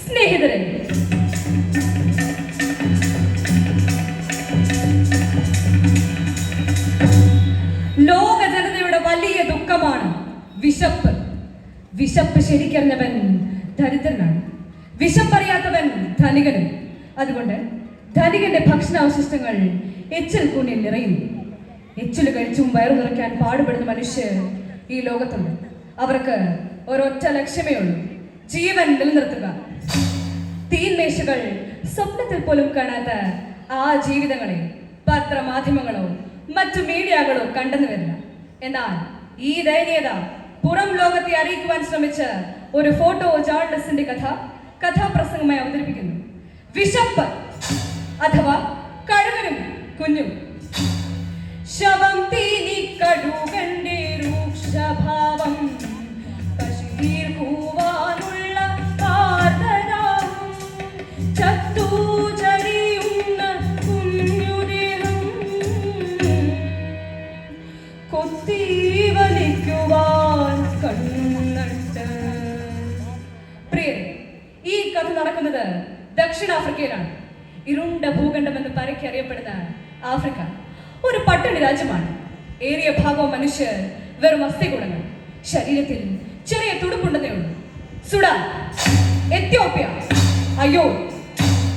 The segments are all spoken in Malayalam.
സ്നേഹിതരെ, ലോക ജനതയുടെ വലിയ ദുഃഖമാണ് വിശപ്പ്. വിശപ്പ് ശരിക്കറിഞ്ഞവൻ ദരിദ്രനാണ്, വിശപ്പറിയാത്തവൻ ധനികനും. അതുകൊണ്ട് ധനികന്റെ ഭക്ഷണാവശിഷ്ടങ്ങൾ എച്ചിൽ കൂന്നിൽ നിറയുന്നു. എച്ചിൽ കഴിച്ചും വയറു നിറയ്ക്കാൻ പാടുപെടുന്ന മനുഷ്യർ ഈ ലോകത്തുണ്ട്. അവർക്ക് ഒരൊറ്റ ലക്ഷ്യമേ ഉള്ളൂ, ജീവൻ നിലനിർത്തുക. തീന്മേശകൾ സ്വപ്നത്തിൽ പോലും കാണാത്ത ആ ജീവിതങ്ങളെ പത്രമാധ്യമങ്ങളോ മറ്റു മീഡിയകളോ കണ്ടെന്നു വരില്ല. എന്നാൽ ഈ ദയനീയത പുറം ലോകത്തെ അറിയിക്കുവാൻ ശ്രമിച്ച ഒരു ഫോട്ടോ ജേർണലിസ്റ്റിന്റെ കഥാപ്രസംഗമായി അവതരിപ്പിക്കുന്നു. വിശപ്പ് അഥവാ കഴുകനും കുഞ്ഞും. ശവം തീനി കഴുകന്റെ രൂക്ഷഭാവം, കശീർക്കുവാനുള്ള ആർദ്രതാവും, ചത്തൂചരിയുന്ന കുഞ്ഞുദേഹം കൊത്തിവലിക്കുവാൻ കണ്ണുനട്ട്. പ്രിയരെ, ഈ കഥ നടക്കുന്നത് ദക്ഷിണാഫ്രിക്കയിലാണ്. ഇരുണ്ട ഭൂഖണ്ഡമെന്ന് പരക്കെ അറിയപ്പെടുന്ന ആഫ്രിക്ക ഒരു പട്ടിണി രാജ്യമാണ്. ഏറിയ ഭാഗവും മനുഷ്യർ വെറും അസ്ഥികൂടങ്ങൾ, ശരീരത്തിൽ ചെറിയ തുടുപ്പുണ്ടെന്നേ ഉള്ളൂ. സുഡാൻ, എത്യോപ്യ, അയ്യോ,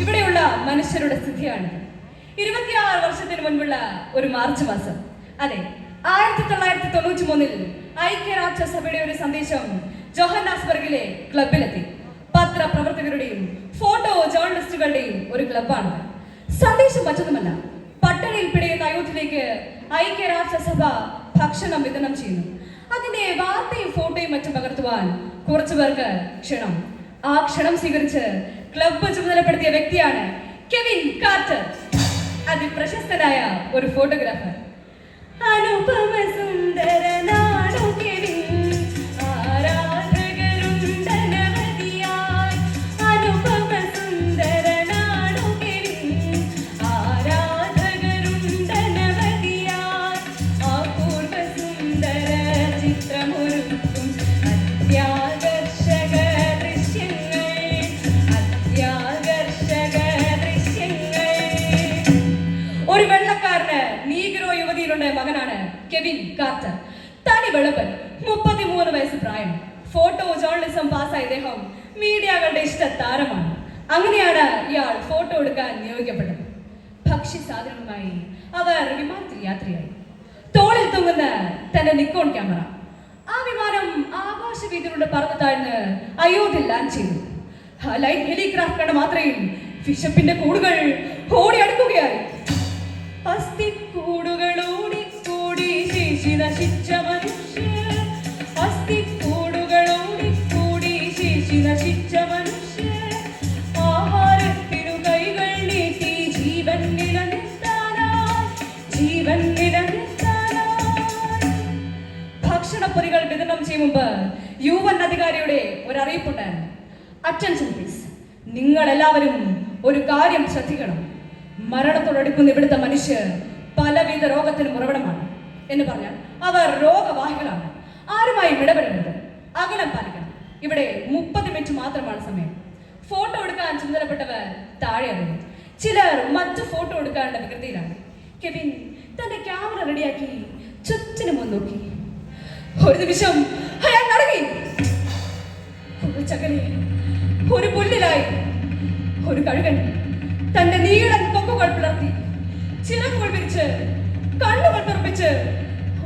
ഇവിടെയുള്ള മനുഷ്യരുടെ സ്ഥിതിയാണ്. 26 വർഷത്തിന് മുൻപുള്ള ഒരു മാർച്ച് മാസം, അതെ, 1993 ഐക്യരാഷ്ട്രസഭയുടെ ഒരു സന്ദേശം ജോഹന്നാസ്ബർഗിലെ ക്ലബിലെത്തി. പത്രപ്രവർത്തകരുടെയും ഫോട്ടോ ജേർണലിസ്റ്റുകളുടെയും ഒരു ക്ലബാണ്. സന്ദേശം മറ്റൊന്നുമല്ല, പട്ടിണിയിൽ പിടയുന്ന അയോധ്യയിലേക്ക് ഐക്യരാഷ്ട്രസഭ ഭക്ഷണം വിതരണം ചെയ്യുന്നു. അതിന്റെ വാർത്തയും ഫോട്ടോയും മറ്റും പകർത്തുവാൻ കുറച്ചു പേർക്ക് ക്ഷണം. ആ ക്ഷണം സ്വീകരിച്ച് ക്ലബ്ബ് ചുമതലപ്പെടുത്തിയ വ്യക്തിയാണ് കെവിൻ കാർട്ടർ, അതിപ്രശസ്തനായ ഒരു ഫോട്ടോഗ്രാഫർ. അനുപമ സുന്ദരനാണു കെവിൻ, ആരാധകരുണ്ടനവധിയായി. അനുപമ സുന്ദരനാണു കെവിൻ, ആരാധകരുണ്ടനവധിയായി. അപൂർവ സുന്ദര ചിത്രമൊരുക്കും അത്യാകർഷക ദൃശ്യങ്ങൾ, അത്യാകർഷക ദൃശ്യങ്ങൾ. ഒരു വെള്ളക്കാരന് നീഗ്രോ യുവതിയിലുണ്ട് മകനാണ് കെവിൻ കാർട്ടർ. തനി വെളുപ്പൻ, 33 വയസ്സ് പ്രായം. ഫോട്ടോ ജേർണലിസം പാസ്സായ ഇദ്ദേഹം മീഡിയകളുടെ ഇഷ്ട താരമാണ്. അങ്ങനെയാണ് ഇയാൾ ഫോട്ടോ എടുക്കാൻ നിയോഗിക്കപ്പെട്ടത്. ഭക്ഷ്യ സാധനവുമായി അവർ വിമാനത്തിൽ യാത്രയായി. തോളിൽ തൂങ്ങുന്ന തന്റെ നിക്കോൺ ക്യാമറ. ആ വിമാനം ആകാശവീതിയിലൂടെ പറന്നു താഴ്ന്ന് അയോധ്യയിൽ ലാൻഡ് ചെയ്തു. ലൈറ്റ് ഹെലിക്രാഫ്റ്റ് കണ്ട മാത്രയിൽ വിശപ്പിന്റെ കൂടുകൾ ഓടി അടുക്കുകയായി. അസ്ഥിക്കൂടുകൾ ഓടിക്കൂടി ശേഷി നശിച്ച മനുഷ്യർ, അസ്ഥിക്കൂടുകൾ ഓടിക്കൂടി ശേഷി നശിച്ച മനുഷ്യർ. ആഹാരത്തിനു കൈകൾ നീട്ടി ജീവൻ നിലനിർത്താനായി, ജീവൻ നിലനിർത്താനായി. ഭക്ഷണപ്പൊരികൾ വിതരണം ചെയ്യും മുമ്പ് UN അധികാരിയുടെ ഒരു അറിയിപ്പുണ്ടായിരുന്നു. അറ്റൻഷൻ പ്ലീസ്, നിങ്ങൾ എല്ലാവരും ഒരു കാര്യം ശ്രദ്ധിക്കണം. മരണത്തോടടുക്കുന്ന ഇവിടുത്തെ മനുഷ്യർ പലവിധ രോഗത്തിനും ഉറവിടമാണ് എന്ന് പറഞ്ഞാൽ അവർ രോഗവാഹികളാണ്. ആരുമായും ഇടപെടരുത്, അകലം പാലിക്കണം. ഇവിടെ 30 മിനിറ്റ് മാത്രമാണ് സമയം. ഫോട്ടോ എടുക്കാൻ ചുമതലപ്പെട്ടവർ താഴെ ഇറങ്ങി. ചിലർ മറ്റു ഫോട്ടോ എടുക്കാനുള്ള വികൃതിയിലാണ്. കെവിൻ തന്റെ ക്യാമറ റെഡിയാക്കി ചുറ്റിനും നോക്കി. ഒരു നിമിഷം അയാൾ നടങ്ങി. ഒരു പുല്ലിലായി ഒരു കഴുകൻ തന്റെ നീളൻ കൊക്കുകൾ പിളർത്തി, ചിറകുകൾ വിരിച്ച്, കണ്ണുകൾ തുറപ്പിച്ച്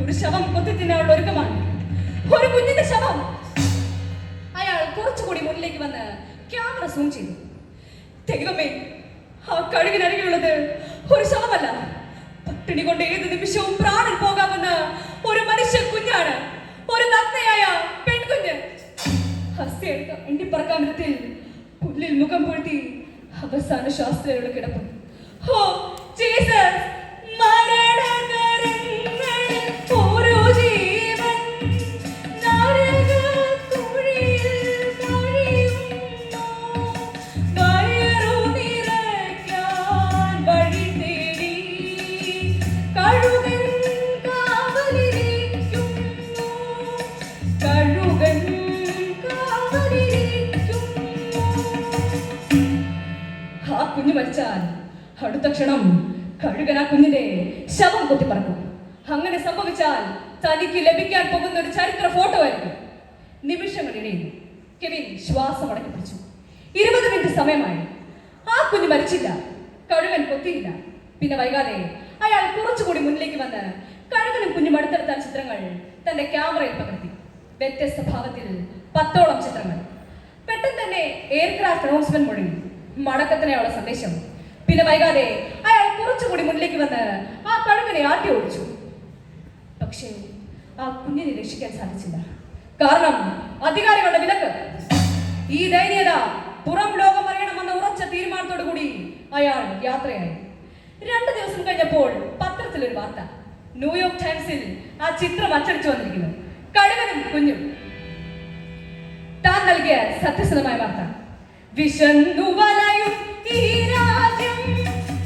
ഒരു ശവം കൊത്തിത്തിന്നാനുള്ള ഒരുക്കമാണ്. ഒരു കുഞ്ഞിന്റെ ശവം. അയാൾ കുറച്ചുകൂടി മുന്നിലേക്ക് വന്ന് ക്യാമറ സൂം ചെയ്തു. ദൈവമേ, ആ കഴുകിനരികിലുള്ളത് ഒരു ശവമല്ല, പട്ടിണി കൊണ്ട് ഏത് നിമിഷവും പ്രാണൻ പോകാമെന്ന ഒരു മനുഷ്യ കുഞ്ഞാണ്, ഒരു നഗ്നയായ പെൺകുഞ്ഞ്. ഹസ്തെടുത്ത എണ്ണിപ്പറക്കാൻ വിധത്തിൽ പുല്ലിൽ മുഖം പൊഴുത്തി അവസാന ശാസ്ത്രയുടെ കിടപ്പ്. ഓ ജീസസ്, മരണകരങ്ങളിൽ ഒരു ജീവൻ നരകക്കുഴിയിൽ കഴിയുന്നു. വയറു നിറയ്ക്കാൻ വഴി തേടി കഴുകൻ കാവലിരിക്കുന്നു, കഴുകൻ കാവലിരിക്കുന്നു. കുഞ്ഞു മരിച്ചാൽ അടുത്ത ക്ഷണം കഴുകൻ ആ കുഞ്ഞിന്റെ ശവം കൊത്തിപ്പറക്കും. അങ്ങനെ സംഭവിച്ചാൽ തനിക്ക് ലഭിക്കാൻ പോകുന്ന ഒരു ചരിത്ര ഫോട്ടോ ആയിരിക്കും. നിമിഷങ്ങളിടയിൽ കെവിൻ ശ്വാസം അടക്കി പിടിച്ചു. 20 മിനിറ്റ് സമയമായി. ആ കുഞ്ഞ് മരിച്ചില്ല, കഴുകൻ കൊത്തിയില്ല. പിന്നെ വൈകാതെ അയാൾ കുറച്ചുകൂടി മുന്നിലേക്ക് വന്ന് കഴുകനും കുഞ്ഞും അടുത്തെടുത്ത ചിത്രങ്ങൾ തന്റെ ക്യാമറയിൽ പകർത്തി. വ്യത്യസ്ത ഭാവത്തിൽ 10ഓളം ചിത്രങ്ങൾ. പെട്ടെന്ന് തന്നെ എയർക്രാഫ്റ്റ് അനൗൺസ്മെന്റ് മുഴങ്ങി. മടക്കത്തിനെയുള്ള സന്ദേശം. പിന്നെ വൈകാതെ അയാൾ കുറച്ചുകൂടി മുന്നിലേക്ക് വന്ന് ആ കഴുകനെ ആട്ടി ഓടിച്ചു. പക്ഷേ ആ കുഞ്ഞിനെ രക്ഷിക്കാൻ സാധിച്ചില്ല. കാരണം അധികാരികളുടെ വിലക്ക്. ഈ ദൈന്യത പുറം ലോകം അറിയണമെന്ന ഉറച്ച തീരുമാനത്തോടു കൂടി അയാൾ യാത്രയായി. 2 ദിവസം കഴിഞ്ഞപ്പോൾ പത്രത്തിലൊരു വാർത്ത. ന്യൂയോർക്ക് ടൈംസിൽ ആ ചിത്രം അച്ചടിച്ചു വന്നിരിക്കുന്നു. കഴുകനും കുഞ്ഞും. താൻ നൽകിയ സത്യസന്ധമായ വാർത്ത. വിശന്നു വലയും ഈ രാജ്യം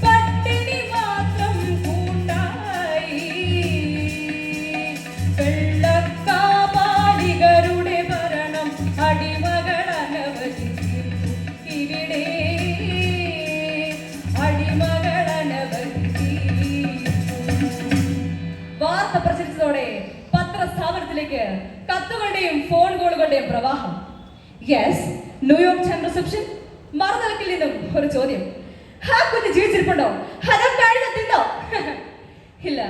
പട്ടിണി മാത്രം കൂട്ടായി. വെള്ളക്കാപാലികരുടെ ഭരണം അടിമകൾ അനവധി ഇവിടെ. അടിമകൾ അനവധി. വാർത്ത പ്രചരിച്ചതോടെ പത്രസ്ഥാപനത്തിലേക്ക് കത്തുകളുടെയും ഫോൺ കോളുകളുടെയും പ്രവാഹം. Yes, New York time reception. മറുതലക്കിൽ നിന്നും ഒരു ചോദ്യം. ആ കുഞ്ഞ് ജീവിച്ചിരിപ്പുണ്ടോ? അതോ കഴിഞ്ഞോ? ഇല്ല,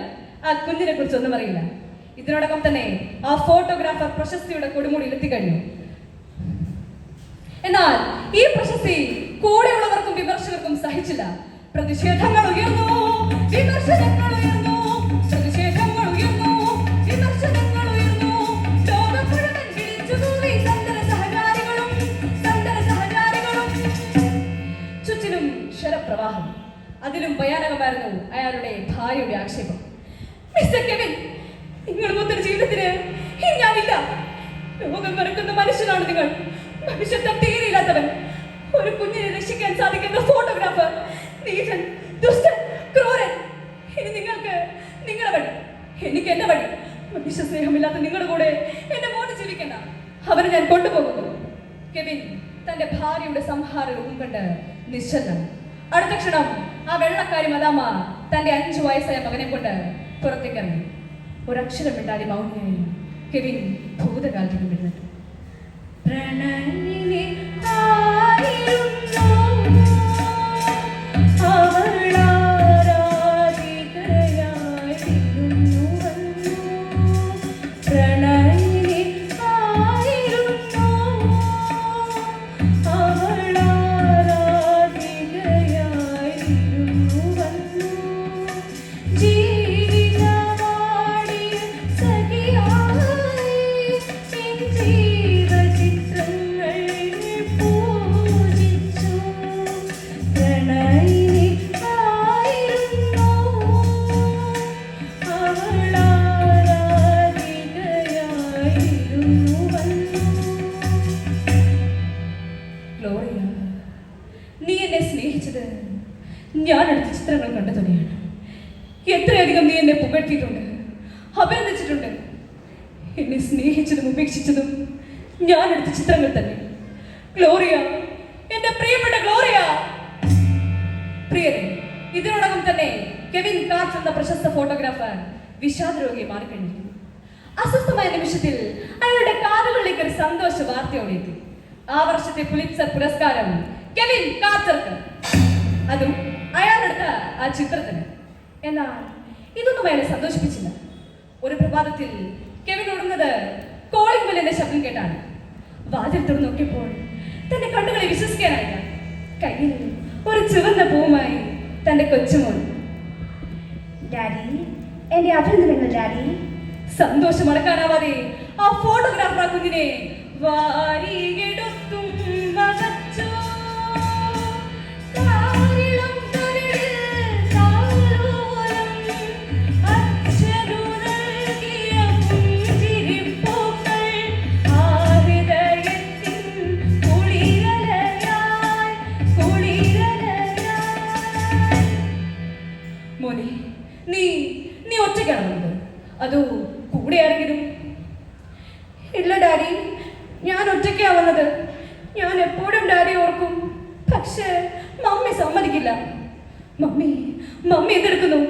ആ കുഞ്ഞിനെ കുറിച്ച് ഒന്നും അറിയില്ല. ഇതിനോടകം തന്നെ ആ ഫോട്ടോഗ്രാഫർ പ്രശസ്തിയുടെ കൊടുമുടിയിൽ എത്തിക്കഴിഞ്ഞു. എന്നാൽ ഈ പ്രശസ്തി കൂടെയുള്ളവർക്കും വിമർശകർക്കും സഹിച്ചില്ല. പ്രതിഷേധങ്ങൾ ഉയർന്നു, വിമർശനങ്ങൾ ഉയർന്നു, പ്രതിഷേധങ്ങൾ ഉയർന്നു, വിമർശനങ്ങൾ ഉയർന്നു. ലോകം മുഴുവൻ വിളിച്ചുകൂവി സന്തര സഹചാരികളും സന്തര സഹചാരികളും. ചുറ്റിലും ക്ഷരപ്രവാഹം. അതിലും ഭയാനകമായിരുന്നു അയാളുടെ ഭാര്യയുടെ ആക്ഷേപം. മിസ്റ്റർ കെവിൻ, നിങ്ങൾ മൊത്തം ജീവിതത്തിന് ഞാനില്ല. ലോകം മറക്കുന്ന മനുഷ്യനാണ് നിങ്ങൾ. മനുഷ്യത്വം തീരെയില്ലാത്തവൻ. ഒരു കുഞ്ഞിനെ രക്ഷിക്കാൻ സാധിക്കുന്ന ഫോട്ടോഗ്രാഫർ. നീചൻ, ദുഷ്ടൻ, ക്രൂരൻ. ഇനി നിങ്ങൾക്ക് നിങ്ങളുടെ വഴി, എനിക്ക് എന്റെ വഴി. മനുഷ്യ സ്നേഹമില്ലാത്ത നിങ്ങളുടെ കൂടെ എന്റെ മോന് ജീവിക്കണ്ട. അവനെ ഞാൻ കൊണ്ടുപോകുന്നു. കെവിൻ തന്റെ ഭാര്യയുടെ സംഹാര രൂപം കണ്ട് നിശ്ചലം. അടുത്ത ക്ഷണം ആ വെള്ളക്കാരി മദാമ തന്റെ 5 വയസ്സായ മകനെ കൊണ്ട് പുറത്തേക്കിറങ്ങി. ഒരക്ഷരം മിണ്ടാതെ മൗനിയായി കെവിൻ ഭൂതകാലത്തേക്ക് വരുന്നത്. പ്രണയിനി ആയിരുന്നു അവളാരാധികയായിരുന്നു വന്നു. പ്രണയിനി ആയിരുന്നു അവളാരാധികയായിരുന്നു വന്നു. ജീവിതവാടിയ സഖിയായി ജീവചിത്രങ്ങൾ പൂജിച്ചു. പ്രണയിനി ആയിരുന്നു അവളാരാധികയായിരുന്നു വന്നു. ഗ്ലോറിയ, നീ എന്നെ സ്നേഹിച്ചത് ഞാൻ എടുത്ത ചിത്രങ്ങൾ കണ്ടു തന്നെയാണ്. എത്രയധികം നീ എന്നെ പുകഴ്ത്തിയിട്ടുണ്ട്, അഭിനന്ദിച്ചിട്ടുണ്ട്. എന്നെ സ്നേഹിച്ചതും ഉപേക്ഷിച്ചതും ഞാൻ എടുത്ത ചിത്രങ്ങൾ തന്നെ. ഗ്ലോറിയ, എന്റെ പ്രിയപ്പെട്ട ഗ്ലോറിയ. പ്രിയരെ, ഇതിനോടകം തന്നെ കെവിൻ കാർച്ച് എന്ന പ്രശസ്ത ഫോട്ടോഗ്രാഫർ വിഷാദ രോഗിയെ മാറിക്കഴിഞ്ഞിരിക്കുന്നു. അസ്വസ്ഥമായ നിമിഷത്തിൽ അയാളുടെ കാതുകളിലേക്ക് ഒരു സന്തോഷ വാർത്തയോടെ എത്തി. ആ വർഷത്തെ പുലിറ്റ്സർ പുരസ്കാരം കെവിൻ കാർച്ചർക്ക്. അതും അയാളെടുത്ത ആ ചിത്രത്തിന്. എന്നാൽ ഇതൊന്നും അയാളെ സന്തോഷിപ്പിച്ചില്ല. ഒരു പ്രഭാതത്തിൽ കെവിൻ ഓടുന്നത് കോളിംഗ് ബെല്ലിന്റെ ശബ്ദം കേട്ടാണ്. വാതിൽ തുറന്നു നോക്കിയപ്പോൾ തന്റെ കണ്ണുകളെ വിശ്വസിക്കാനായില്ല. കയ്യിൽ ഒരു ചുവന്ന പൂവുമായി തന്റെ കൊച്ചുമോൾ. ഡാഡി, എന്റെ അഭിനന്ദനങ്ങൾ ഡാഡി. സന്തോഷം അടക്കാനാവാതെ ആ ഫോട്ടോഗ്രാഫർ ആ കുഞ്ഞിനെ വാരിയെടുത്തും വകച്ചു. മോനെ, നീ ഒറ്റയ്ക്കാണോ വന്നത്? അതോ കൂടെ ആരെങ്കിലും? ഇല്ല ഡാഡി, ഞാൻ ഒറ്റയ്ക്കാ വന്നത്. മമ്മി മമ്മി എന്തെടുക്കുന്നു?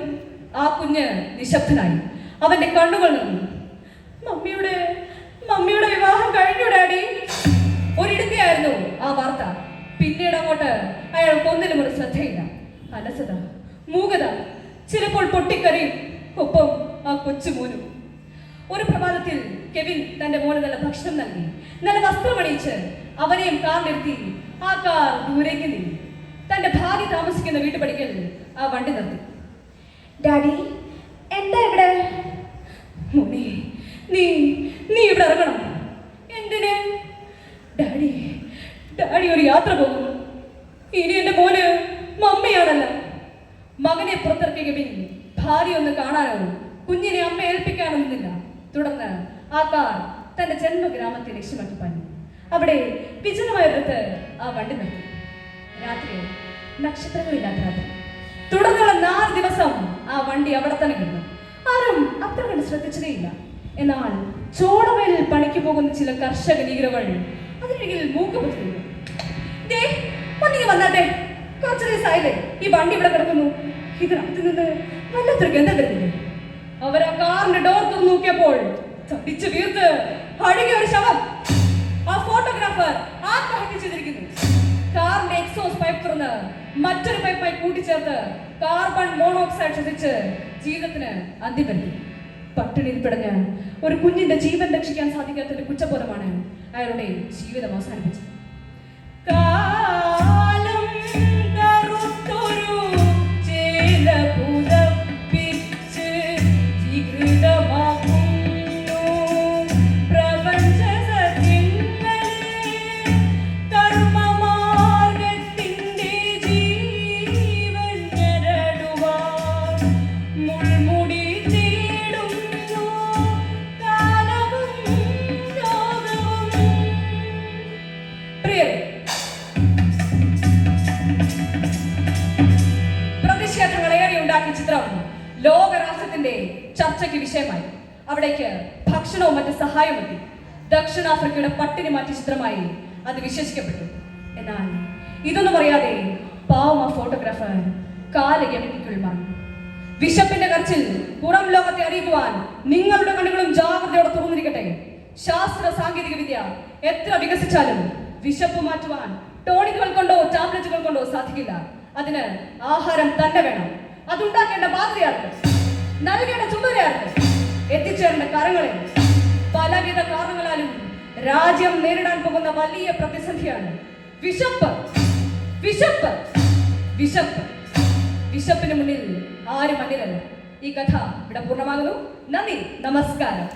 ആ കുഞ്ഞ് നിശബ്ദനായി. അവന്റെ കണ്ണുകൾ നിന്നു. മമ്മിയുടെ മമ്മിയുടെ വിവാഹം കഴിഞ്ഞു ഡാഡി. ഒരിടത്തെയായിരുന്നു ആ വാർത്ത. പിന്നീട് അങ്ങോട്ട് അയാൾക്ക് ഒന്നിനും ഒരു ശ്രദ്ധയില്ല. അലസത, മൂകത, ചിലപ്പോൾ പൊട്ടിക്കരയും, ഒപ്പം ആ കൊച്ചുമോനും. ഒരു പ്രഭാതത്തിൽ കെവിൻ തന്റെ മോന് നല്ല ഭക്ഷണം നൽകി, നല്ല വസ്ത്രമണിയിച്ച് അവനെയും കാറിലിരുത്തി ആ കാർ ദൂരേക്ക് നീങ്ങി. തന്റെ ഭാര്യ താമസിക്കുന്ന വീട്ടുപടിക്കൽ ആ വണ്ടി നിർത്തി. ഡാഡി, എന്താ ഇവിടെ? മോനെ, നീ നീ ഇവിടെ ഇറങ്ങണം. എന്തിന്? ഡാഡി ഡാഡി ഒരു യാത്ര പോകുന്നു. ഇനി എന്റെ മോന് മമ്മിയാണല്ലോ. മകനെ പുറത്തിറക്കിയ കെവിൻ ഭാര്യ ഒന്ന് കാണാനോ കുഞ്ഞിനെ അമ്മ ഏൽപ്പിക്കാനോ നിന്നില്ല. തുടർന്ന് ആ കാർ തന്റെ ജന്മഗ്രാമത്തെ ലക്ഷ്യമാക്കി പറഞ്ഞു. അവിടെ വിജനമായൊരിടത്ത് ആ വണ്ടി നിർത്തി. രാത്രി, നക്ഷത്രങ്ങളില്ലാത്ത രാത്രി. തുടർന്നുള്ള 4 ദിവസം ആ വണ്ടി അവിടെ തന്നെ കിടന്നു. ആരും അത്ര കണ്ട് ശ്രദ്ധിച്ചതേയില്ല. എന്നാൽ ചോടവയലിൽ പണിക്ക് പോകുന്ന ചില കർഷക നീഗ്രകൾ അതിനിടയിൽ മൂക്ക് പൊത്തുന്നു. ഒന്നിങ്ങി വന്നാട്ടെ, കുറച്ചു ദിവസമായില്ലേ ഈ വണ്ടി ഇവിടെ കിടക്കുന്നു. ഇതിനകത്ത് നിന്ന് വല്ലാത്തൊരു ഗന്ധം വരുന്നില്ലേ? അവർ ആ കാറിന്റെ ഡോർ തുറന്നു നോക്കിയപ്പോൾ ചടിച്ചു വീർത്ത് അഴുകിയ ഒരു ശവം. ആ ഫോട്ടോഗ്രാഫർ ആത്മഹത്യ ചെയ്തിരിക്കുന്നു. കാറിന്റെ എക്സോസ് പൈപ്പ് തുറന്ന് മറ്റൊരു പൈപ്പായി കൂട്ടിച്ചേർത്ത് കാർബൺ മോണോക്സൈഡ് ശ്വസിച്ച് ജീവിതത്തിന് അന്ത്യം വരുത്തി. പട്ടിണിയിൽ പിടഞ്ഞ് ഒരു കുഞ്ഞിന്റെ ജീവൻ രക്ഷിക്കാൻ സാധിക്കാത്തതിന്റെ കുറ്റബോധമാണ് അയാളുടെ ജീവിതം അവസാനിപ്പിച്ചത്. കാലം കറുത്തൊരു ചേല പുതപ്പിച്ച് വികൃതമാക്കുന്നു പ്രപഞ്ച സത്യങ്ങളെ. കർമ്മമാർഗത്തിന്റെ ജീവൻ ഞരടുവാൻ മുൾമുടി തേടുന്നു കാലവും ലോകവും. പ്രിയരേ, പ്രതിഷേധങ്ങളേറെ ഉണ്ടാക്കിയ ചിത്രം ലോകരാഷ്ട്രത്തിന്റെ ചർച്ചയ്ക്ക് വിഷയമായി. അവിടേക്ക് ഭക്ഷണവും മറ്റ് സഹായവും എത്തി. ദക്ഷിണാഫ്രിക്കയുടെ പട്ടിണി മാറ്റിയ ചിത്രമായി അത് വിശേഷിക്കപ്പെട്ടു. എന്നാൽ ഇതൊന്നും അറിയാതെ പാവം ആ ഫോട്ടോഗ്രാഫർ കാലയവനിക്കുള്ളിൽ മറന്നു. വിശപ്പിന്റെ കരച്ചിൽ പുറം ലോകത്തെ അറിയിക്കുവാൻ നിങ്ങളുടെ കണ്ണുകളും ജാഗ്രതയോടെ തുറന്നിരിക്കട്ടെ. ശാസ്ത്ര സാങ്കേതിക വിദ്യ എത്ര വികസിച്ചാലും വിശപ്പ് മാറ്റുവാൻ ടോണിക്കുകൾ കൊണ്ടോ ടാബ്ലറ്റുകൾ കൊണ്ടോ സാധിക്കില്ല. അതിന് ആഹാരം തന്നെ വേണം. അതുണ്ടാക്കേണ്ട ബാധ്യതയാർക്ക്? നൽകേണ്ട ചുമതലയാർക്ക്? എത്തിച്ചേരേണ്ട കരങ്ങളിൽ. പലവിധ കാരണങ്ങളാലും രാജ്യം നേരിടാൻ പോകുന്ന വലിയ പ്രതിസന്ധിയാണ് വിശപ്പ്. വിശപ്പ് വിശപ്പ് വിശപ്പിന് മുന്നിൽ ആരും മണ്ണിലല്ല. ഈ കഥ ഇവിടെ പൂർണ്ണമാകുന്നു. നന്ദി, നമസ്കാരം.